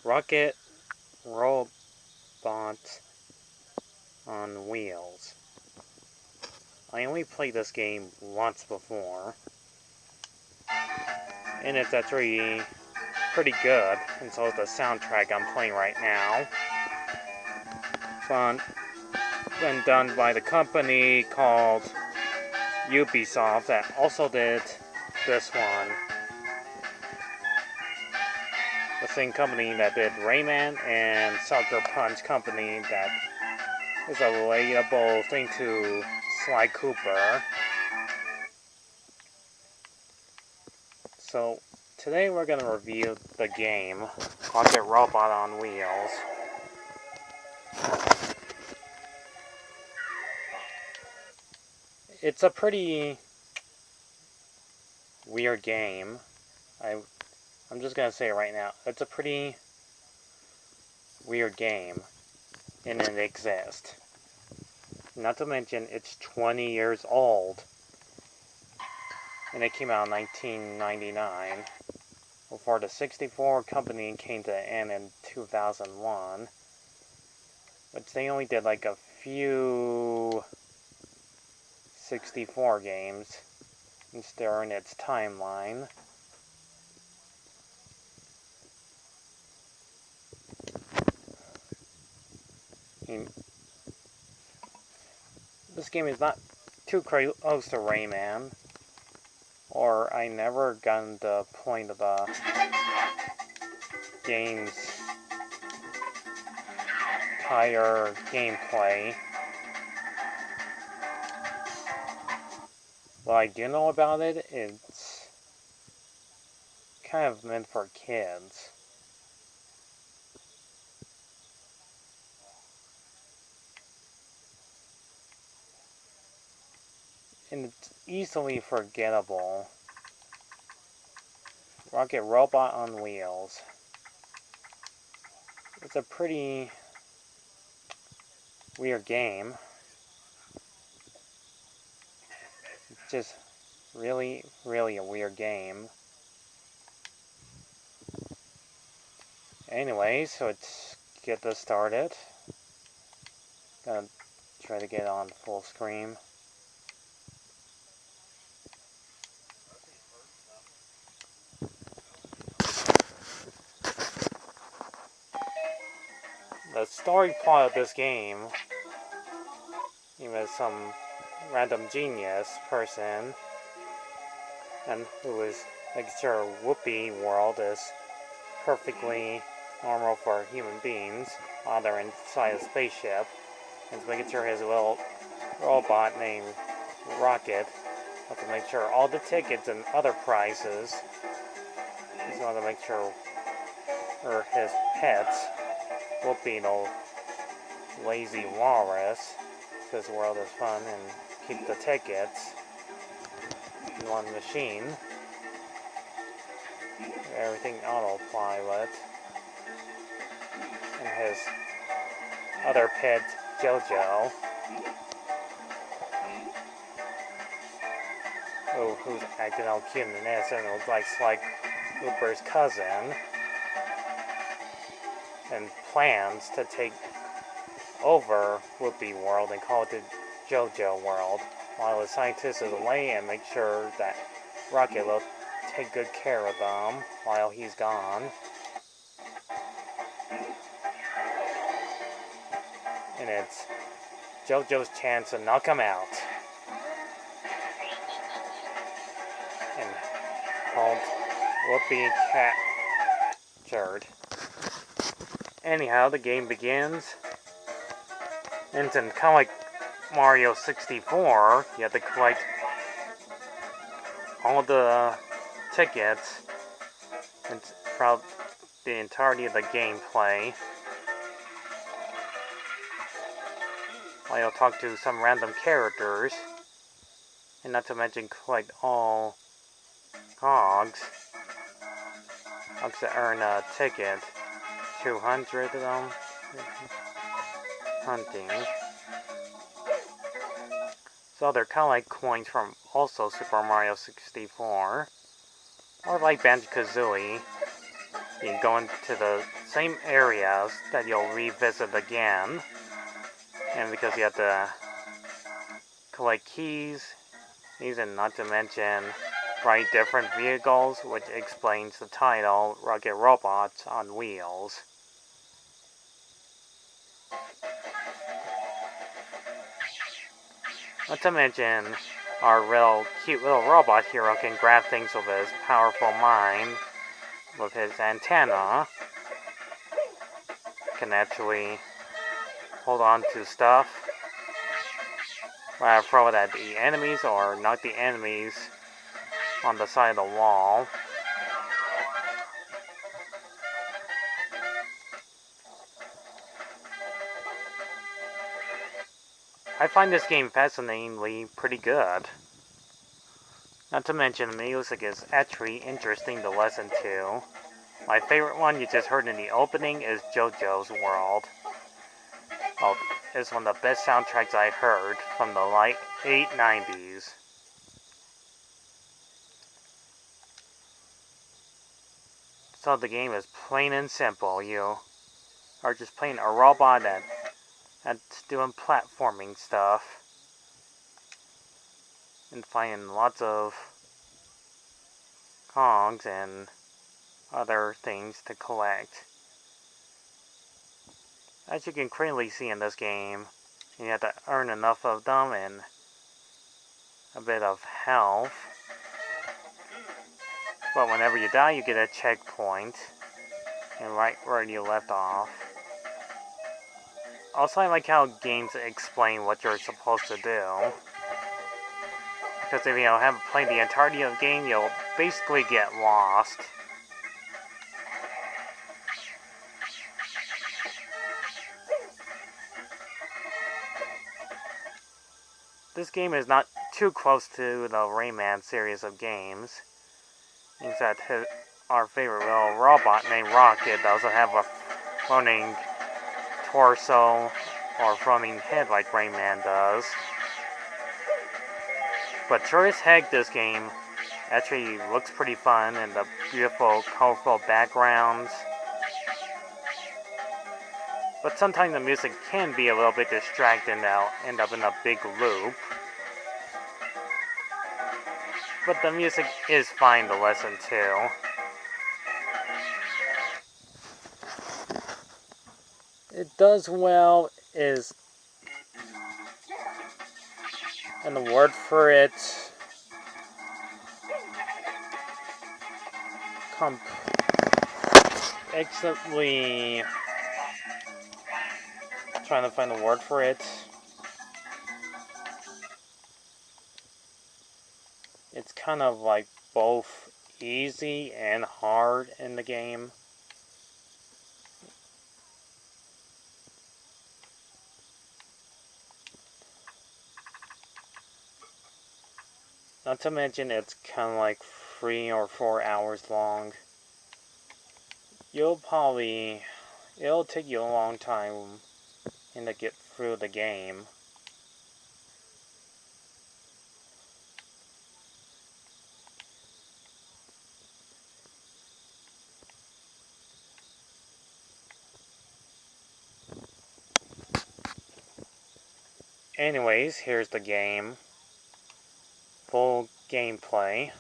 Rocket Robot on Wheels. I only played this game once before, and it's actually pretty good, and so is the soundtrack I'm playing right now. It's been done by the company called Ubisoft that also did this one. The same company that did Rayman and Sucker Punch company that is a relatable thing to Sly Cooper. So today we're going to review the game Rocket Robot on Wheels. It's a pretty weird game. I'm just going to say it right now. It's a pretty weird game, and it exists. Not to mention, it's 20 years old, and it came out in 1999, before the 64 company came to an end in 2001, which they only did like a few 64 games during its timeline. This game is not too close to Rayman, or I never gotten the point of the game's entire gameplay. What I do know about it, it's kind of meant for kids. And it's easily forgettable. Rocket Robot on Wheels. It's a pretty weird game. It's just really, really a weird game. Anyway, so let's get this started. Gonna try to get it on full screen. The story plot of this game, even some random genius person, and who is making sure Whoopi World is perfectly normal for human beings while they're inside a spaceship, and making sure his little robot named Rocket has to make sure all the tickets and other prizes. He's going to make sure his pets will be no lazy walrus. This world is fun and keep the tickets in one machine. Everything auto-pilot. And his other pet, Jojo, who's acting all cute and innocent and looks like Sly Cooper's cousin, and plans to take over Whoopi World and call it the Jojo World, while the scientist is away and make sure that Rocket will take good care of them while he's gone. And it's Jojo's chance to knock him out. And called Whoopi captured. Anyhow, the game begins. And it's kind of like Mario 64. You have to collect all the tickets and throughout the entirety of the gameplay. I'll talk to some random characters, and not to mention collect all hogs to earn a ticket. 200 of them. Hunting. So they're kind of like coins from also Super Mario 64. Or like Banjo-Kazooie. You go into the same areas that you'll revisit again. And because you have to collect keys, these, and not to mention ride different vehicles, which explains the title, Rugged Robots on Wheels. Not to mention, our cute little robot hero can grab things with his powerful mind, with his antenna, can actually hold on to stuff, throw it at the enemies or knock the enemies on the side of the wall. I find this game fascinatingly pretty good. Not to mention the music is actually interesting to listen to. My favorite one you just heard in the opening is JoJo's World. Oh, it's one of the best soundtracks I heard from the late 90s. So the game is plain and simple. You are just playing a robot that's doing platforming stuff and finding lots of Kongs and other things to collect. As you can clearly see in this game, you have to earn enough of them and a bit of health. But whenever you die, you get a checkpoint, and right where you left off. Also, I like how games explain what you're supposed to do. Because if you haven't played the entirety of the game, you'll basically get lost. This game is not too close to the Rayman series of games. Except our favorite little robot named Rocket doesn't have a floating torso or floating head like Rayman does. But sure as heck, this game actually looks pretty fun, and the beautiful, colorful backgrounds. But sometimes the music can be a little bit distracting and they'll end up in a big loop. But the music is fine to listen to. It does well is, and the word for it, excellently, trying to find the word for it. It's kind of like both easy and hard in the game. Not to mention it's kind of like 3 or 4 hours long. It'll take you a long time to get through the game. Anyways, here's the game. Full gameplay.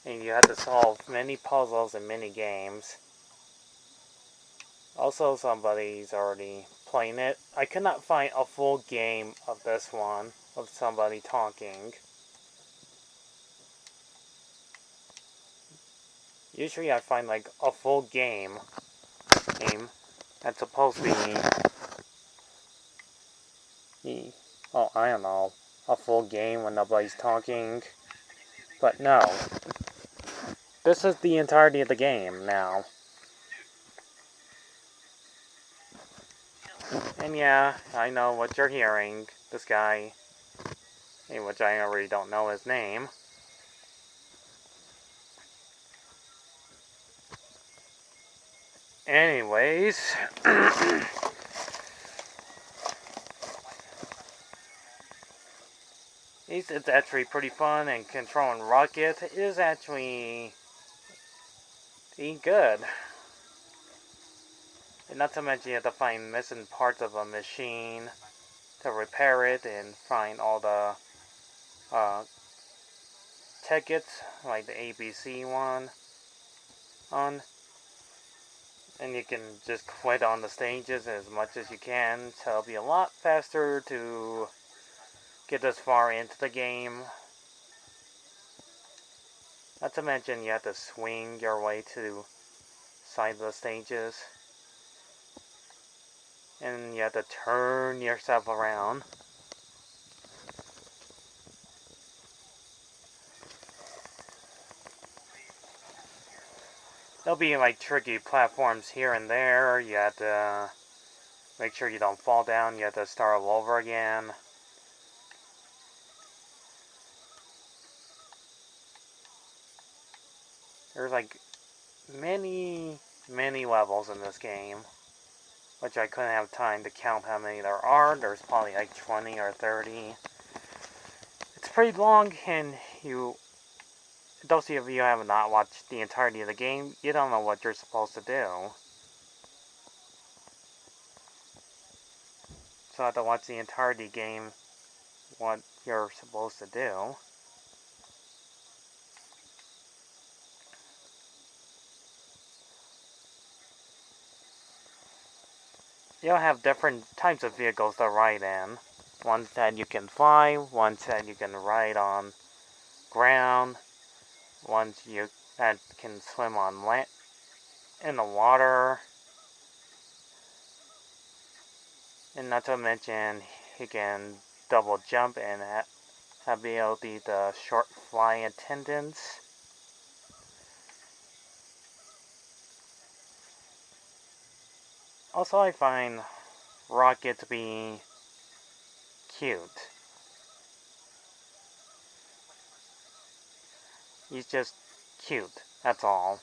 And you have to solve many puzzles and mini games. Also, somebody's already playing it. I could not find a full game of this one of somebody talking. Usually I find like a full game that's supposed to be, oh, I don't know, a full game when nobody's talking. But no. This is the entirety of the game now. And yeah, I know what you're hearing. This guy, which I already don't know his name. Anyways, it's actually pretty fun, and controlling Rocket is actually Eat good. And not to mention you have to find missing parts of a machine to repair it and find all the uh, tickets, like the ABC one, on. And you can just quit on the stages as much as you can, so it'll be a lot faster to get this far into the game. Not to mention you have to swing your way to side of the stages. And you have to turn yourself around. There'll be like tricky platforms here and there. You have to make sure you don't fall down. You have to start all over again. There's like many levels in this game, which I couldn't have time to count how many there are. There's probably like 20 or 30. It's pretty long, and those of you who have not watched the entirety of the game, you don't know what you're supposed to do. So I have to watch the entirety game, what you're supposed to do. You'll have different types of vehicles to ride in. Ones that you can fly, ones that you can ride on ground, ones that can swim on land, in the water, and not to mention he can double jump and have the ability to short fly attendants. Also, I find Rocket to be cute. He's just cute, that's all.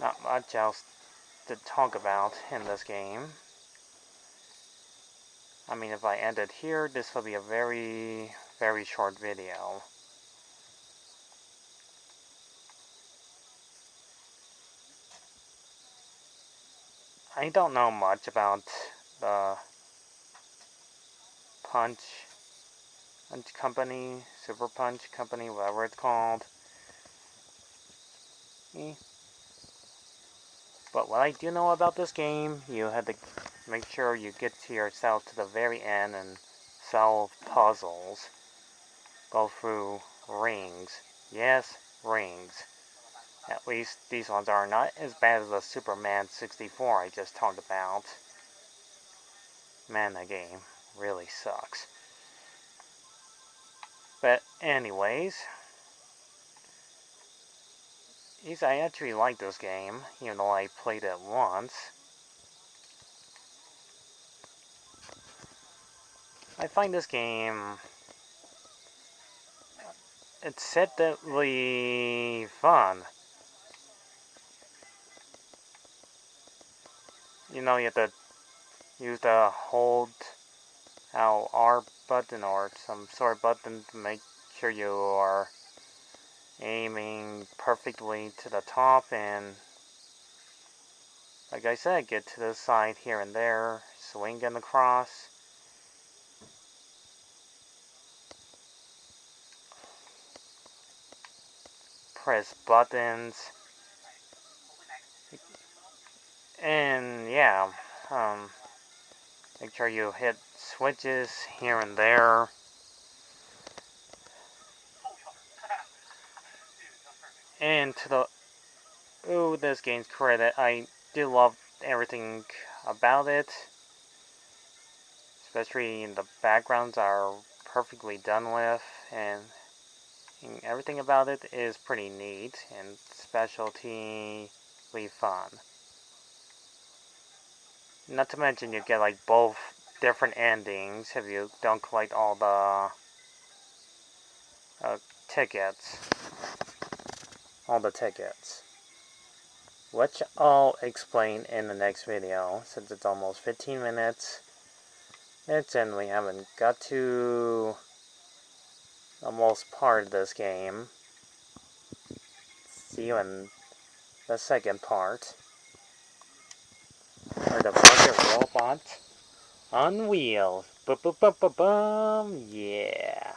Not much else to talk about in this game. I mean, if I end it here, this will be a very short video. I don't know much about the Punch Company, Super Punch Company, whatever it's called. But what I do know about this game, you have to make sure you get to yourself to the very end and solve puzzles. Go through rings. Yes, rings. At least these ones are not as bad as the Superman 64 I just talked about. Man, that game really sucks. But anyways, I actually like this game, even though I played it once. I find this game, it's definitely fun. You know, you have to use the hold R button or some sort of button to make sure you are aiming perfectly to the top, and like I said, get to the side here and there, swinging across. Press buttons. And yeah, make sure you hit switches here and there. And to this game's credit, I do love everything about it. Especially the backgrounds are perfectly done with, and everything about it is pretty neat and specialty fun. Not to mention you get like both different endings if you don't collect all the tickets. All the tickets. Which I'll explain in the next video, since it's almost 15 minutes. And we haven't got to the most part of this game. see you in the second part. Or the Bucket Robot on Wheels. Ba-ba-ba-ba-bum, yeah.